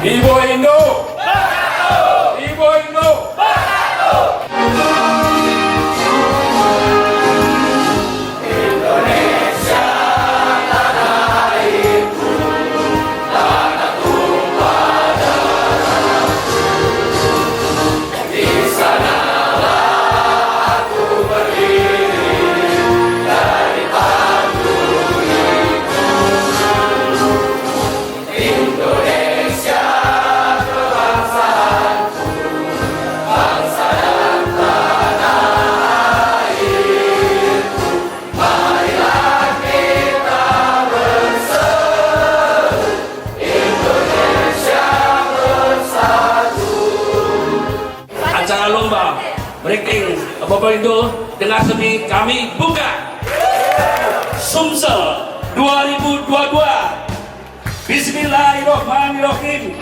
Ibu Indo, Ibu Indo. Indonesia tanah airku, tanah tumpah darahku. Di sanalah aku berdiri dari panggung itu. Indonesia. Acara lomba breaking Bapak Indo dengan seni kami buka Sumsel 2022. Bismillahirrahmanirrahim.